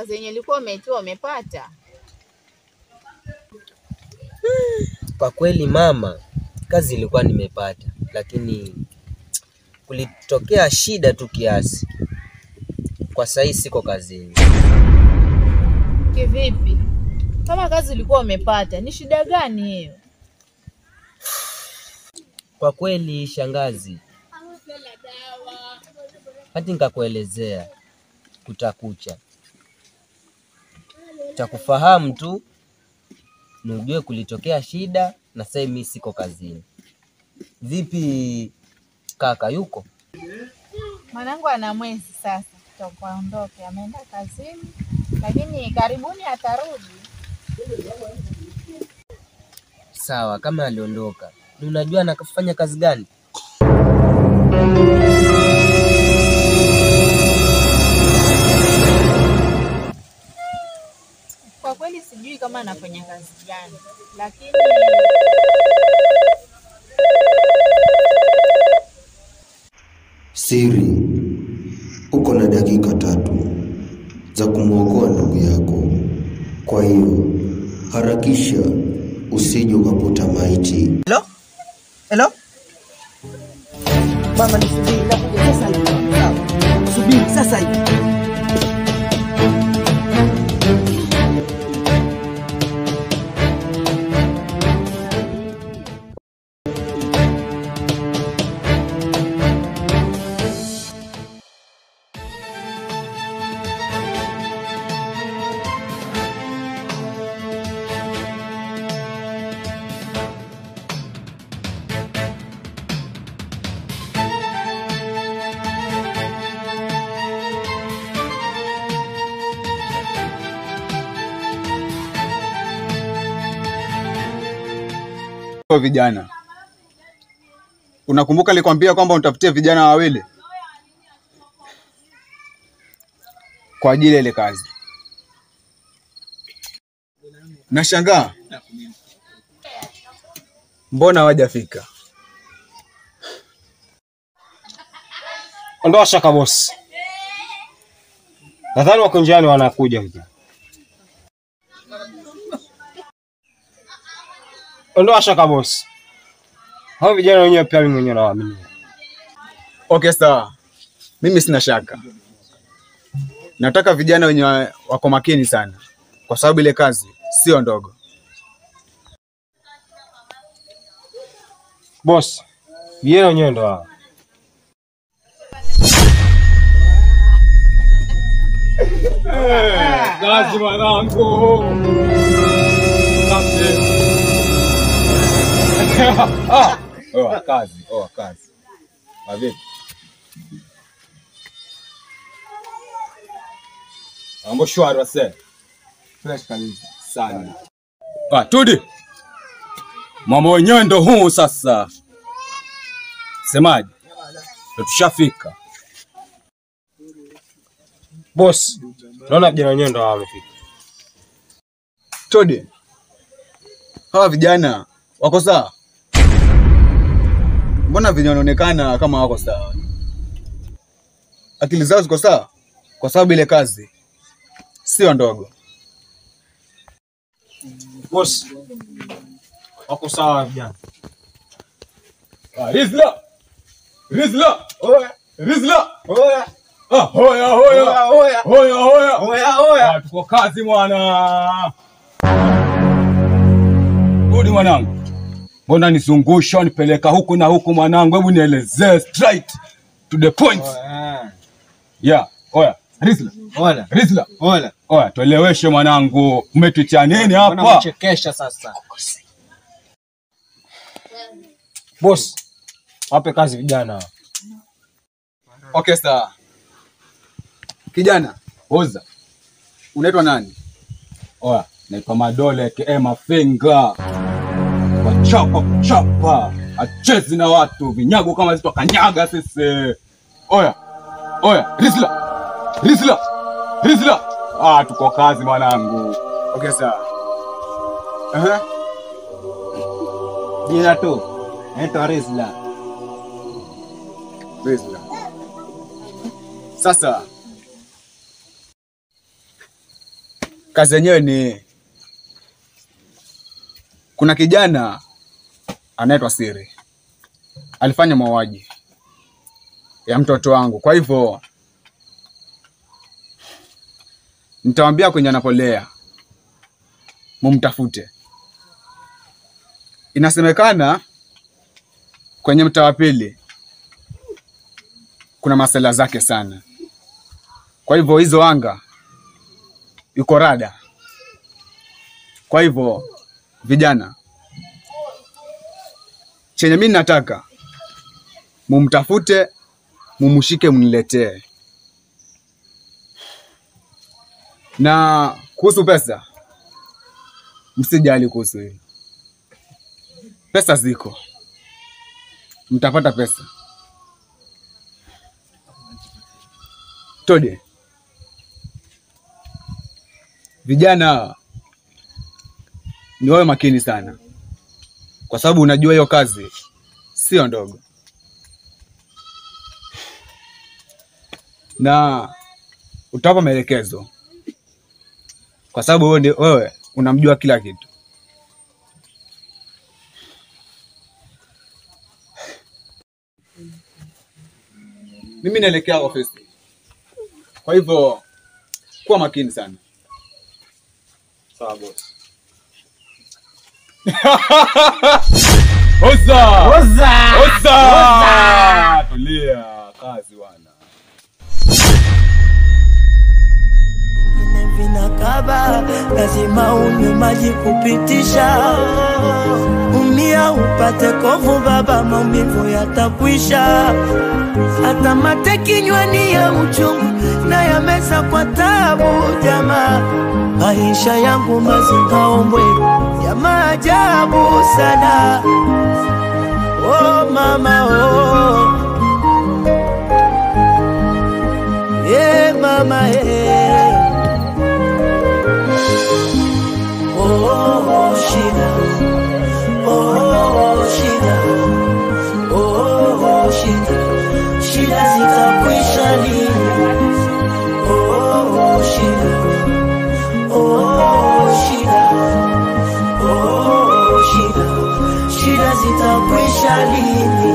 kazi yenye ilikuwa umetoa umepata? Kwa kweli mama, kazi ilikuwa nimepata, lakini kulitokea shida tu kiasi. Kwa sasa siko kazini. Kivipi? Kama kazi ilikuwa umepata, ni shida gani hiyo? Kwa kweli shangazi, hadi nikakuelezea kutakucha. Utakufahamu tu ni ujue kulitokea shida na sasa mimi siko kazini. Vipi kaka yuko? Mwanangu ana mwezi sasa tutaondoke, ameenda kazini, lakini karibuni atarudi. Sawa, kama aliondoka, unajua anafanya kazi gani? Kwa kweli sijui kama anafanya kazi gani, lakini Siri, uko na dakika 3 za kumwokoa ndugu yako. Kwa hiyo harakisha usije ukakuta maiti. Hello? Mama nisubiri nakuja sasa hivi. Sawa. Subiri sasa hivi. Vijana, unakumbuka nilikwambia kwamba unitafutie vijana wawili kwa ajili ile kazi? Nashangaa mbona hawajafika. Ondoa shaka boss. Nadhani wako njiani wanakuja vijana. Ondoa shaka boss. Hao vijana wenyewe pia mimi mwenyewe nawaamini. Okay sawa. Mimi sina shaka. Nataka vijana wenye wako makini sana, kwa sababu ile kazi sio ndogo. Boss, vijana wenyewe ndo hao. Kazi mwanangu. Kazi. Vipi? Mambo shwari wase. Fresh kabisa sana. Tudi. Mama wenyewe ndo huu sasa. Semaje? Tushafika. Boss, naona vijana wenyewe ndo wamefika. Tudi. Hawa vijana wako sawa? Mbona vijana wanaonekana kama wako sawa? Akili zao ziko sawa? Kwa sababu ile kazi sio ndogo. Boss, wako sawa vijana. Rizla! Oya! Rizla! Oya! Hoya! Tuko kazi mwana. Rudi mwanangu. Mbona nizungusha nipeleka huku na huku mwanangu? Hebu nielezee straight to the point. Yeah, oya. Oya, tueleweshe mwanangu. Umetutia nini hapa? Unachekesha sasa. Boss, wape kazi vijana. Okay sawa. Kijana, Oza. unaitwa nani? Oya, naitwa Madole aka Mafinga. Kuchapa. Achezi na watu, vinyago kama zito kanyaga sisi. Oya. Rizla. Tuko kazi mwanangu. Okay sawa. Jina tu. Naitwa Rizla. Sasa kazi yenyewe ni kuna kijana anaitwa Siri alifanya mauaji ya mtoto wangu. Kwa hivyo nitawaambia kwenye anapolea mumtafute. Inasemekana kwenye mtaa wa pili kuna masala zake sana. Kwa hivyo hizo anga yuko rada. Kwa hivyo vijana, chenye mimi nataka mumtafute, mumushike, mniletee. Na kuhusu pesa, msijali kuhusu hilo. Pesa ziko. Mtapata pesa. Tode. Vijana ni wawe makini sana. Kwa sababu unajua hiyo kazi sio ndogo. Na utapa maelekezo. Kwa sababu wewe unamjua kila kitu. Mimi naelekea ofisi. Kwa hivyo kuwa makini sana. Sawa boss. Oza! Oza! Oza! Tulia, kazi wana. Vinakaba lazima unywe maji kupitisha, umia upate kovu baba, maumivu yatakwisha. Hata mate kinywani ya uchungu na yameza kwa tabu jamaa. Maisha yangu mazingaombwe ya maajabu sana. Oh mama oh, yeah mama yeah. Oh shida, oh shida, oh shida, shida zitakwisha lini? Oh shida, oh shida, oh shida, shida zitakwisha lini?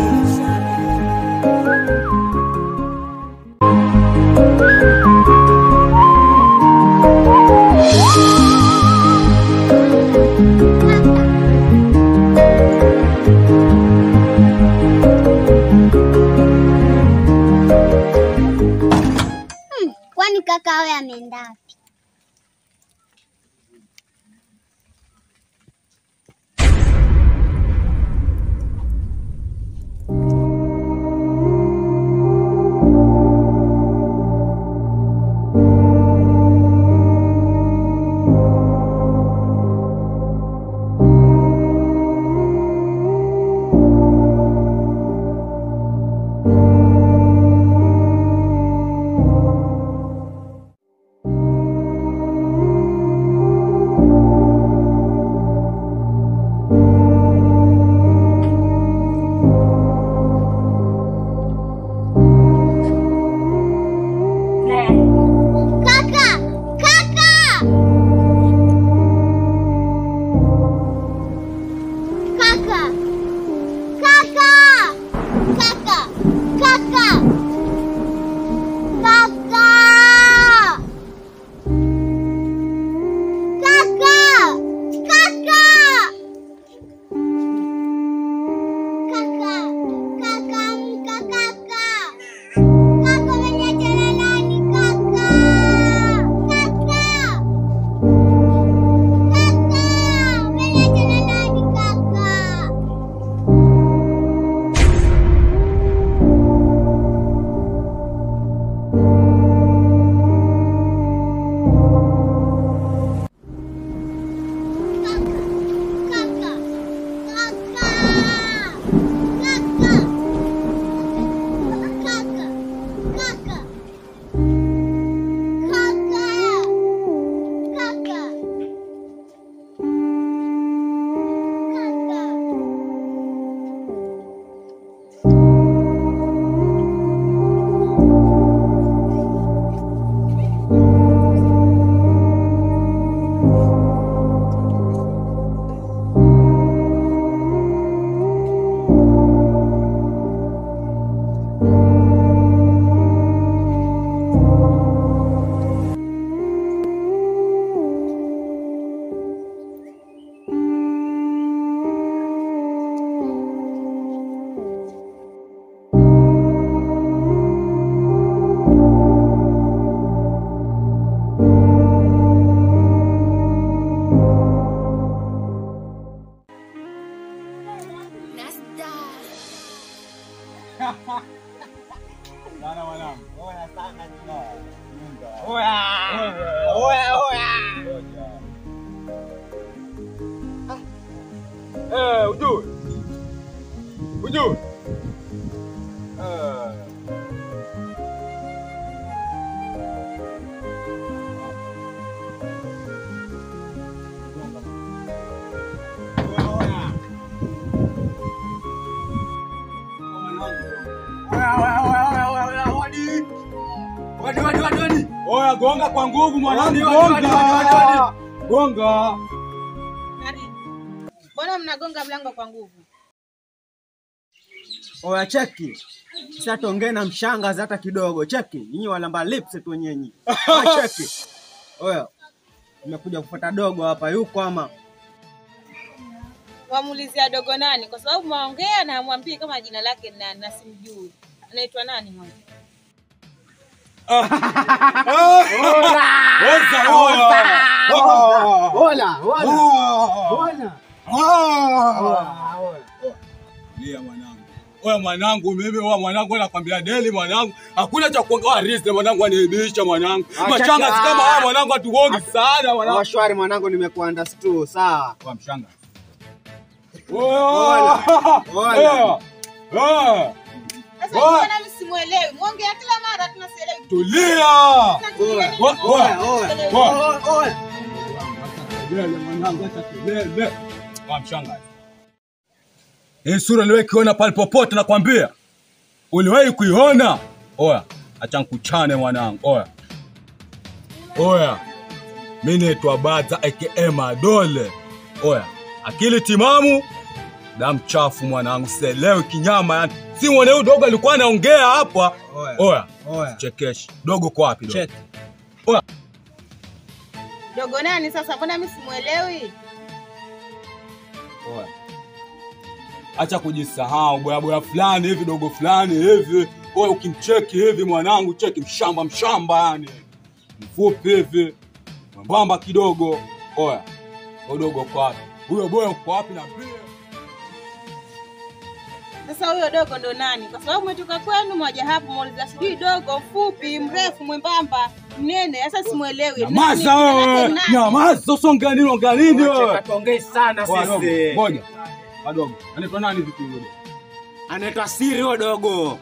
Ujue. Ujue. Wadi. Oya, gonga kwa nguvu mwanangu, gonga. Gonga. Mbona mnagonga mlango kwa nguvu? Oya cheki. Sasa tuongee na mshangazi hata kidogo. Cheki. Nyinyi walamba lips tu nyenyi. Cheki. Oya. Nimekuja kufuata dogo hapa yuko ama. Wamuulizia dogo nani? Kwa sababu maongea na hamwambii kama jina lake nani na simjui. Anaitwa nani mwana? Lia mwanangu. Oya mwanangu, mimi mwanangu nakwambia deli mwanangu. Hakuna cha kuongea riziki mwanangu, aniibisha mwanangu. Machanga si kama haya mwanangu, atuongi sana mwanangu. Shwari mwanangu, nimekuunderstand sawa. Kwa mshanga. Sasa mbona msimuelewi? Muongea kila mara tunasielewi. Tulia. Oya. Lele mwanangu, acha kelele. Kwa mshanga. Hii sura niwe kiona pale popote nakwambia. Uliwahi kuiona? Oya, acha nikuchane mwanangu. Oya. Mimi naitwa Baza aka Madole. Oya, akili timamu, damu chafu mwanangu, sielewi kinyama yani. Si muone huyo dogo alikuwa anaongea hapa. Oya. Chekeshi. Dogo kwa wapi dogo? Oya. Dogo nani sasa? Mbona mimi simuelewi? Oya. Acha kujisahau boya fulani hivi, dogo fulani hivi. Oya, ukimcheki hivi mwanangu, cheki mshamba yani. Mfupi hivi. Mwembamba kidogo. Oya. Dogo kwa wapi? Huyo boya kwa wapi na pia? Sasa huyo dogo ndo nani? Kwa sababu umetoka kwenu moja hapo muuliza sijui dogo, mfupi, mrefu, mwembamba, mnene. Sasa simuelewi. Nyamaza wewe. Nyamaza, usongea nini wewe? Tuongee sana sisi. Ngoja. Wadogo. Anaitwa nani vipi yule? Anaitwa Siri huyo dogo.